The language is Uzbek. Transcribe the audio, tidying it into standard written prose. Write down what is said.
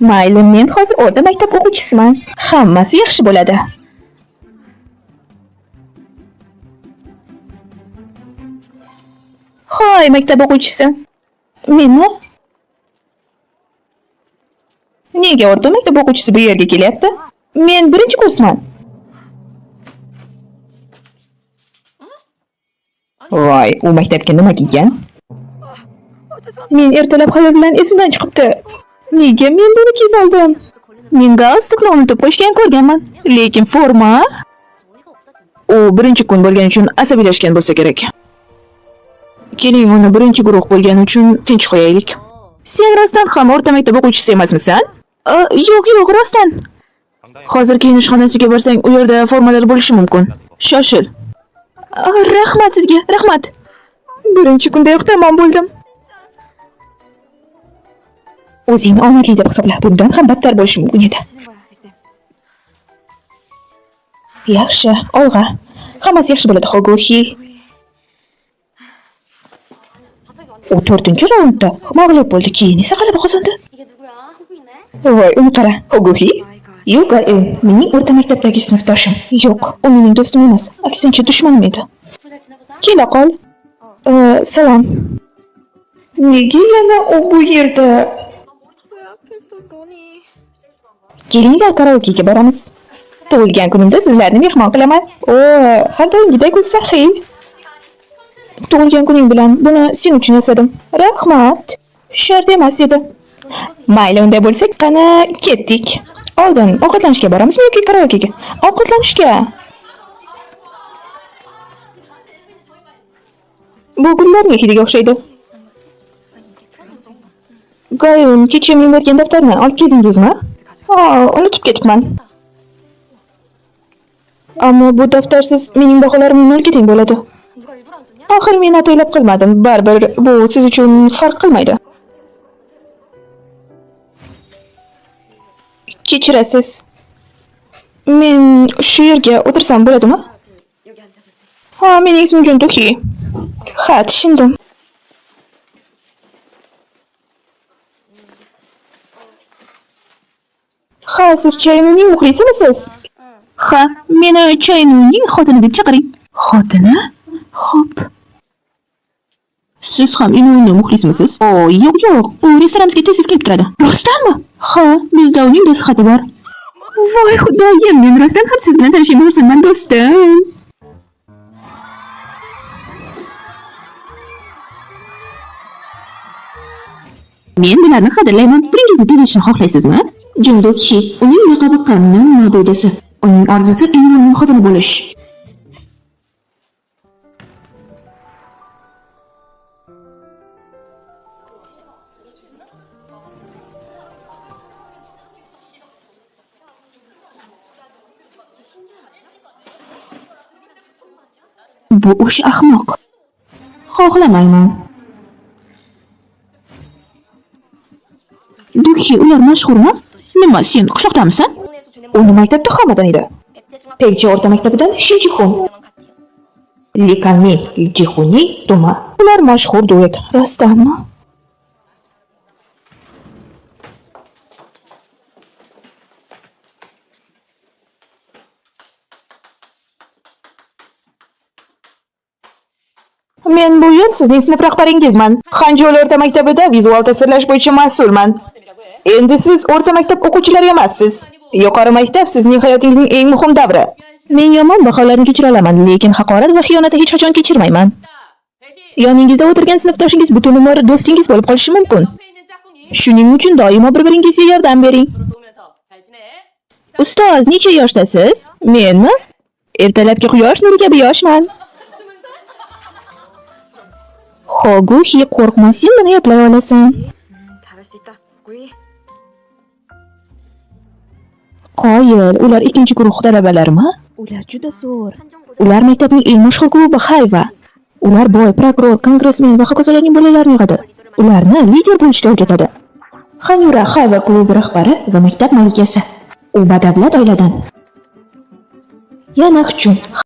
Mayli, men hozir o'rta maktab o'quvchisiman. Hammasi yaxshi bo'ladi. Hoy, maktab o'quvchisi. Menmi? Nega o'rta maktab o'quvchisi bu yerga kelyapti? Men birinchi kursman. Voy, u maktabga nima kelgan? Men ertalab xayol bilan esimdan chiqibdi. Nega men buni kiyib oldim? Men galstukni unutib qo'yishgan ko'rganman, lekin forma. U birinchi kun bo'lgani uchun asabiylashgan bo'lsa kerak. Keling, uni birinchi guruh bo'lgani uchun tinch qo'yaylik. Sen rostdan ham o'rta maktab o'quvchisi emasmisan? Yo'q, rostdan. Hozir kiyinish xonasiga borsang, u yerda formalar bo'lishi mumkin. Shoshil. Rahmat sizga, rahmat. Birinchi kundayoq tamom bo'ldim. O'zingni omadli deb hisobla, bundan ham battar bo'lishi mumkin edi. Yaxshi, olg'a. Hammasi yaxshi bo'ladi, Hoguhi. U 4-raundda mag'lub bo'ldi, keyin esa g'alaba qozondi. Voy, uni qara, Hoguhi. Yo'q, mening o'rta maktabdagi sinfdoshim. Yo'q, u mening do'stim emas, aksincha dushmanim edi. Kela qol. Salom. Nega yana u bu yerda? Kelinglar, karaokega boramiz. Tug'ilgan kunimda sizlarni mehmon qilaman. Har doimgidek saxiy. Tug'ilgan kuning bilan buni sen uchun yasadim. Rahmat. Shart emas edi. Mayli, unday bo'lsa, qani ketdik. Oldin ovqatlanishga boramizmi yoki karaokega? Ovqatlanishga. Bu gullarning hidiga o'xshaydi. Gayun, kecha men bergan daftarni olib keldingizmi? Unutib ketibman. Ammo bu daftarsiz mening baholarim nolga teng bo'ladi. Axir men o'ylab qilmadim. Baribir bu siz uchun farq qilmaydi. Kechirasiz. Men shu yerga o'tirsam bo'ladimi? Mening ismim Junduhi. Ha, tushundim. Ha, siz Chaynuning muxlisimisiz? Ha, meni Chaynuning xotini deb chaqiring. Xotini? Xo'p. Siz ham Inuning muxlisimisiz? Yo'q. U restoranimizga tez kelib turadi. Rostdanmi? Ha, bizda uning do'st xati bor. Voy xudoyim, men rostdan ham siz bilan tanishib o'rsanman, do'stim. Men bularni qadrlayman. Biringizni tanishni xohlaysizmi? Junduhi, uning laqabi qanning ma'budasi. Uning orzusi Inuning xotini bo'lish. Bu o'sha ahmoq. Xohlamayman. Duhi, ular mashhurmi? Nima, sen qishloqdamisan? Uni maktabda hammadan edi. Pekchi o'rta maktabidan Shinjixun. Lekin men Jixunning tuma. Ular mashhur duet. Rostdanmi? Men bu yil sizning sinf rahbaringizman. Xanjol o'rta maktabida vizual tasvirlash bo'yicha mas'ulman. Endi siz o'rta maktab o'quvchilari emassiz. Yuqori maktab sizning hayotingizning eng muhim davri. Men yomon baholarni kechira olaman, lekin haqorat va xiyonatni hech qachon kechirmayman. Yoningizda o'tirgan sinfdoshingiz butun umr do'stingiz bo'lib qolishi mumkin. Shuning uchun doimo bir-biringizga yordam bering. Ustoz, necha yoshdasiz? Menmi? Ertalabki quyosh nuri kabi yoshman. Hoguhi, qo'rqma, sen buni eplay olasan. Qoyil, ular ikkinchi guruh talabalarimi? Ular juda zo'r. Ular maktabning eng mashhur klubi Hayva. Ular boy prokuror, kongressmen va hokazolarning bolalarini yig'adi. Ularni lider bo'lishga o'rgatadi. Xanyura Hayva klubi rahbari va maktab malikasi. U badavlat oiladan. Yana Hchun